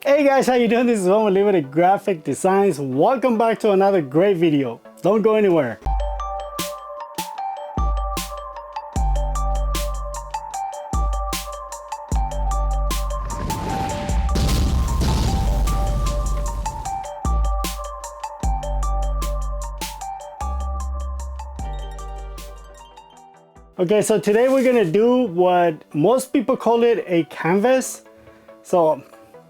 Hey guys, how you doing? This is Juan with Liberty Graphic Designs. Welcome back to another great video. Don't go anywhere. Okay, so today we're gonna do what most people call it a canvas. So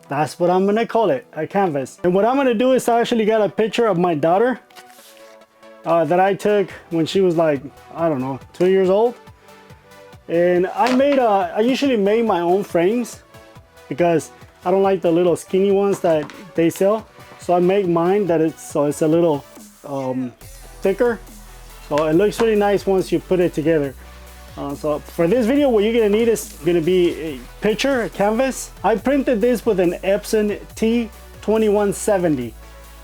that's what I'm gonna call it, a canvas. And what I'm gonna do is I actually got a picture of my daughter that I took when she was like, I don't know, 2 years old. And I usually make my own frames because I don't like the little skinny ones that they sell. So I make mine that it's a little thicker. So it looks really nice once you put it together. So for this video, what you're gonna need is gonna be a picture, a canvas. I printed this with an Epson T2170,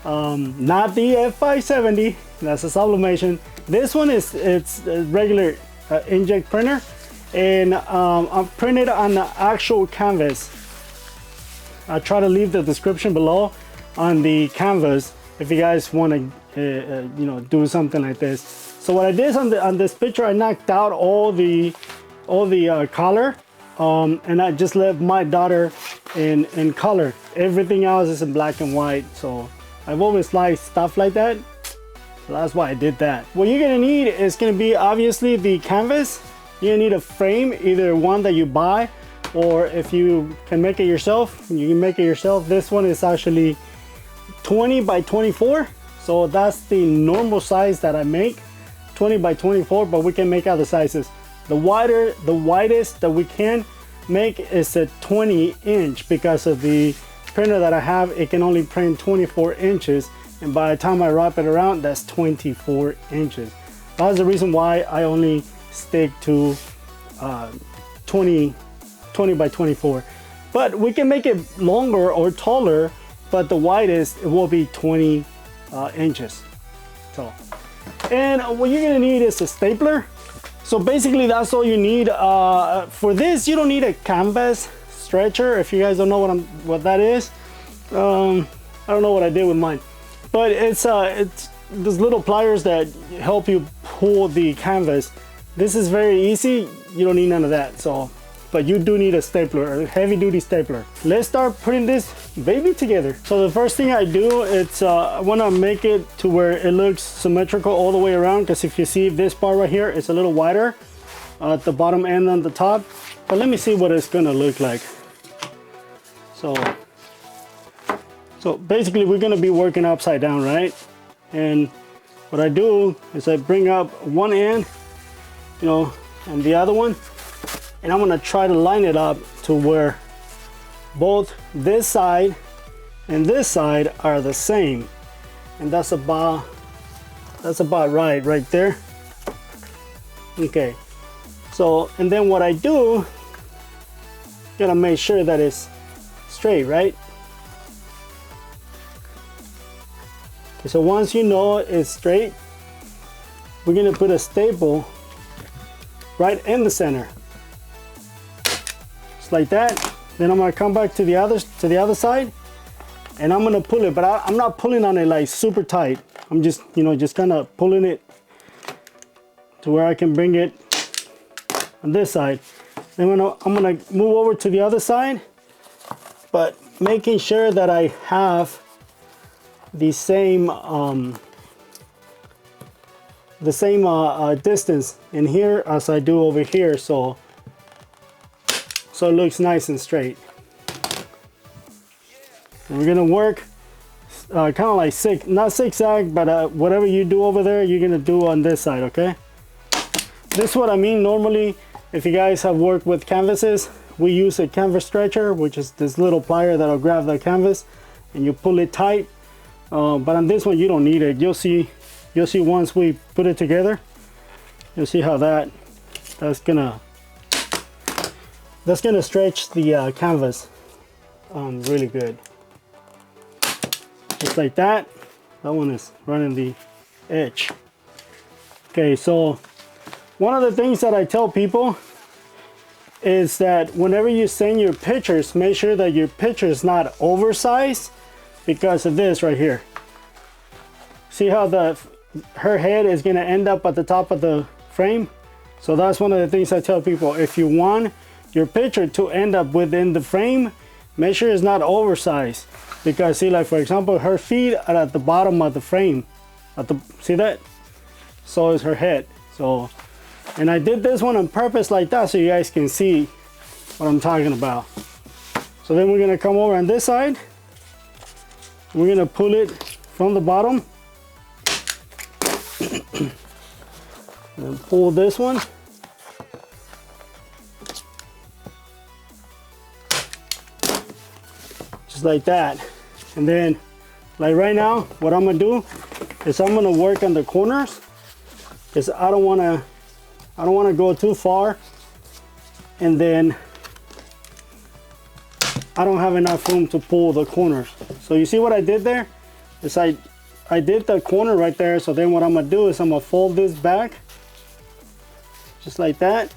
not the F570. That's a sublimation. This one it's a regular inkjet printer, and I'm printed on the actual canvas. I'll try to leave the description below on the canvas if you guys want to, do something like this. So what I did is on this picture, I knocked out all the color, and I just left my daughter in color. Everything else is in black and white. So I've always liked stuff like that. So that's why I did that. What you're gonna need is gonna be obviously the canvas. You're gonna need a frame, either one that you buy, or if you can make it yourself, you can make it yourself. This one is actually 20 by 24. So that's the normal size that I make. 20 by 24, but we can make other sizes. The widest that we can make is a 20 inch because of the printer that I have. It can only print 24 inches, and by the time I wrap it around, that's 24 inches. That's the reason why I only stick to 20 by 24. But we can make it longer or taller, but the widest it will be 20 inches. So. And what you're gonna need is a stapler. So basically that's all you need. For this, you don't need a canvas stretcher. If you guys don't know what that is, I don't know what I did with mine. But it's those little pliers that help you pull the canvas. This is very easy. You don't need none of that. So, but you do need a stapler, a heavy duty stapler. Let's start putting this baby together. So the first thing I do, I wanna make it to where it looks symmetrical all the way around, because if you see this part right here, it's a little wider at the bottom and on the top. But let me see what it's gonna look like. So basically we're gonna be working upside down, right? And what I do is I bring up one end, and the other one, and I'm gonna try to line it up to where both this side and this side are the same. And that's about right there. Okay, so, and then what I do, gotta make sure that it's straight, right? Okay, so once you know it's straight, we're gonna put a staple right in the center. Just like that. Then I'm gonna come back to the other side, and I'm gonna pull it, but I'm not pulling on it like super tight. I'm just, just kind of pulling it to where I can bring it on this side. Then I'm gonna move over to the other side, but making sure that I have the same distance in here as I do over here, so it looks nice and straight. And we're gonna work kind of like not zigzag, but whatever you do over there, you're gonna do on this side, okay? This is what I mean. Normally, if you guys have worked with canvases, we use a canvas stretcher, which is this little plier that'll grab the canvas and you pull it tight. But on this one, you don't need it. You'll see once we put it together, you'll see how that's gonna stretch the canvas really good. Just like that. That one is running the edge. Okay, so one of the things that I tell people is that whenever you send your pictures, make sure that your picture is not oversized because of this right here. See how her head is going to end up at the top of the frame? So that's one of the things I tell people. If you want your picture to end up within the frame, make sure it's not oversized. Because see, like for example, her feet are at the bottom of the frame. See that? So is her head. So, and I did this one on purpose like that so you guys can see what I'm talking about. So then we're gonna come over on this side. We're gonna pull it from the bottom. And pull this one. Just like that. And then, like right now, what I'm gonna do is I'm gonna work on the corners because I don't wanna go too far and then I don't have enough room to pull the corners. So you see what I did there? Is I did the corner right there. So then what I'm gonna do is I'm gonna fold this back just like that.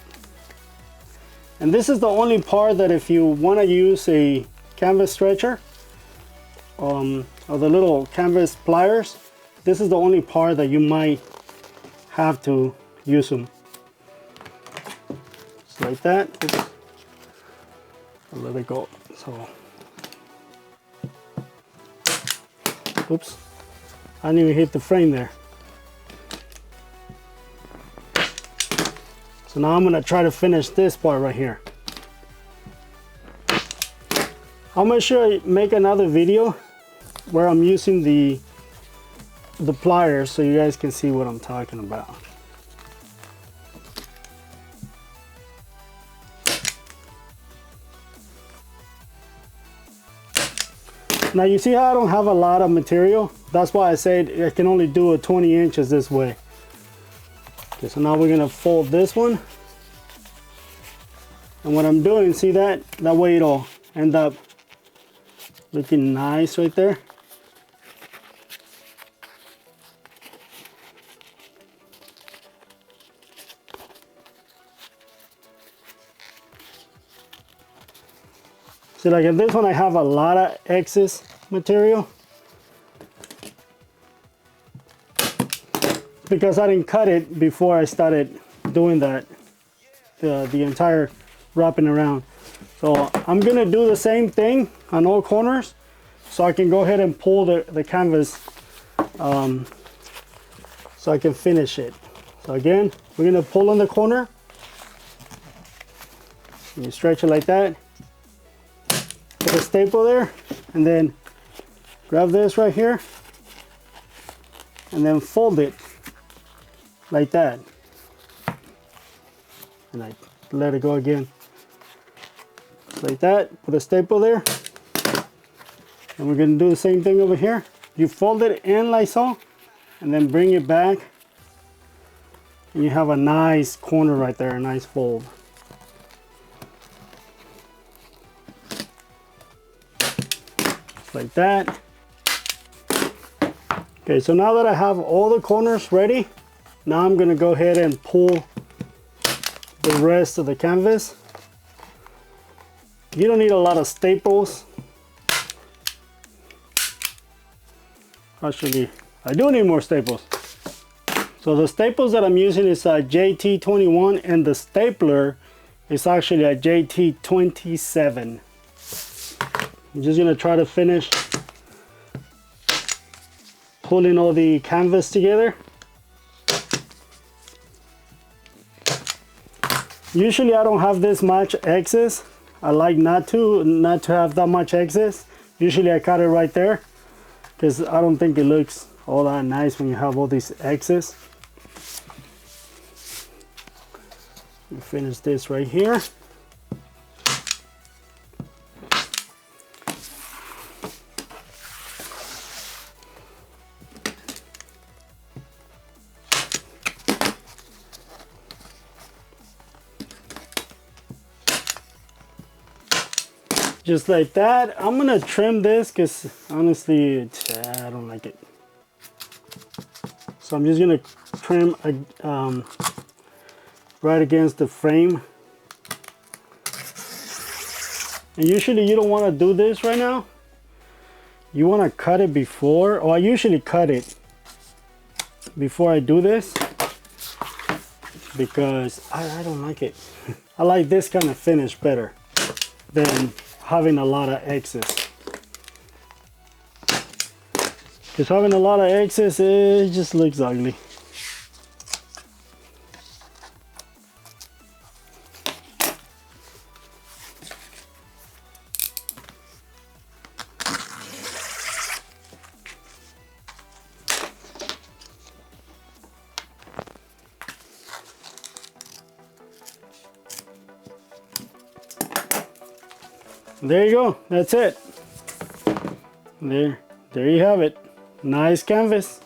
And this is the only part that if you wanna use a canvas stretcher or the little canvas pliers, this is the only part that you might have to use them. Just like that. Oops. I'll let it go. So, oops, I didn't even hit the frame there. So now I'm gonna try to finish this part right here. I'm gonna sure I make another video where I'm using the pliers so you guys can see what I'm talking about. Now you see how I don't have a lot of material? That's why I said I can only do it 20 inches this way. Okay, so now we're gonna fold this one. And what I'm doing, see that way it'll end up looking nice right there. See, like in this one I have a lot of excess material because I didn't cut it before I started doing that, the entire wrapping around. So I'm gonna do the same thing on all corners so I can go ahead and pull the canvas so I can finish it. So again, we're gonna pull on the corner. You stretch it like that. Put a staple there and then grab this right here and then fold it like that. And I let it go again. Like that, put a staple there. And we're gonna do the same thing over here. You fold it in like so, and then bring it back. And you have a nice corner right there, a nice fold. Just like that. Okay, so now that I have all the corners ready, now I'm gonna go ahead and pull the rest of the canvas. You don't need a lot of staples. Actually, I do need more staples. So the staples that I'm using is a JT21 and the stapler is actually a JT27. I'm just gonna try to finish pulling all the canvas together. Usually I don't have this much excess. I like not to have that much excess. Usually I cut it right there because I don't think it looks all that nice when you have all this excess. We finish this right here. Just like that. I'm gonna trim this because honestly, I don't like it. So I'm just gonna trim right against the frame. And usually you don't want to do this right now. You want to cut it before, or I usually cut it before I do this, because I don't like it. I like this kind of finish better than having a lot of excess. Because having a lot of excess, it just looks ugly. There you go. That's it. There you have it. Nice canvas.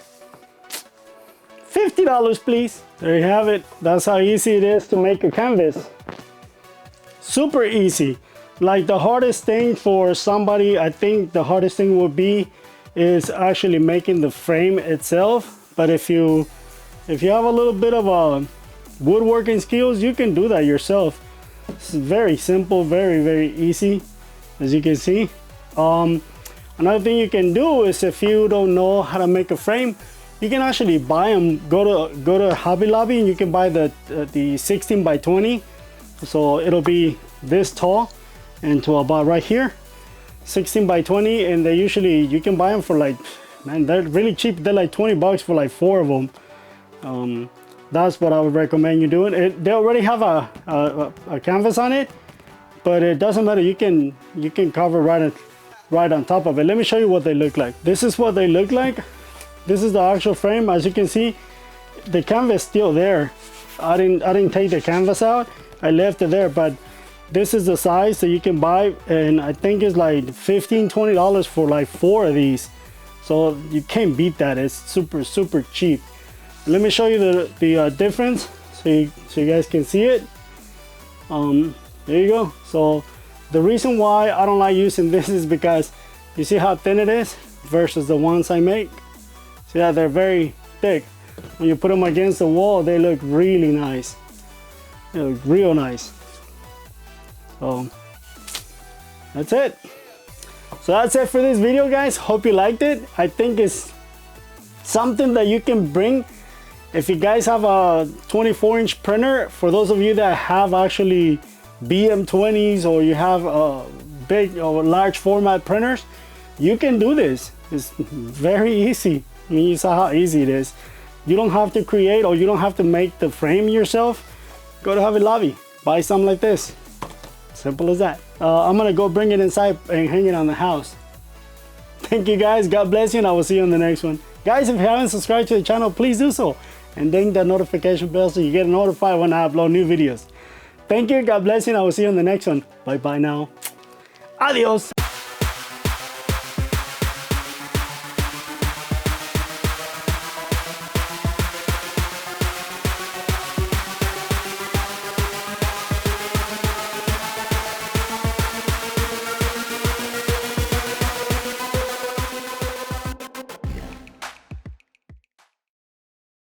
$50, please. There you have it. That's how easy it is to make a canvas. Super easy. Like the hardest thing for somebody, I think the hardest thing would be is actually making the frame itself. But if you have a little bit of a woodworking skills, you can do that yourself. It's very simple, very easy. As you can see, another thing you can do is, if you don't know how to make a frame, you can actually buy them. Go to Hobby Lobby and you can buy the 16 by 20. So it'll be this tall and to about right here, 16 by 20. And they usually, you can buy them for like, man, they're really cheap. They're like 20 bucks for like 4 of them. That's what I would recommend you doing. They already have a canvas on it, but it doesn't matter. You can cover right on top of it. Let me show you what they look like. This is what they look like. This is the actual frame. As you can see, the canvas still there. I didn't take the canvas out. I left it there, but this is the size that you can buy, and I think it's like $15-20 for like 4 of these. So you can't beat that. It's super cheap. Let me show you the difference so you guys can see it. There you go. So the reason why I don't like using this is because you see how thin it is versus the ones I make. See that they're very thick. When you put them against the wall, they look really nice. They look real nice. So that's it. So that's it for this video, guys. Hope you liked it. I think it's something that you can bring. If you guys have a 24-inch printer, for those of you that have actually BM20s, or you have big or large format printers, you can do this. It's very easy. I mean, you saw how easy it is. You don't have to create, or you don't have to make the frame yourself. Go to Hobby Lobby, buy something like this. Simple as that. I'm gonna go bring it inside and hang it on the house. Thank you guys. God bless you, and I will see you on the next one. Guys, if you haven't subscribed to the channel, please do so, and ding that notification bell so you get notified when I upload new videos. Thank you. God bless you. And I will see you on the next one. Bye bye now. Adios.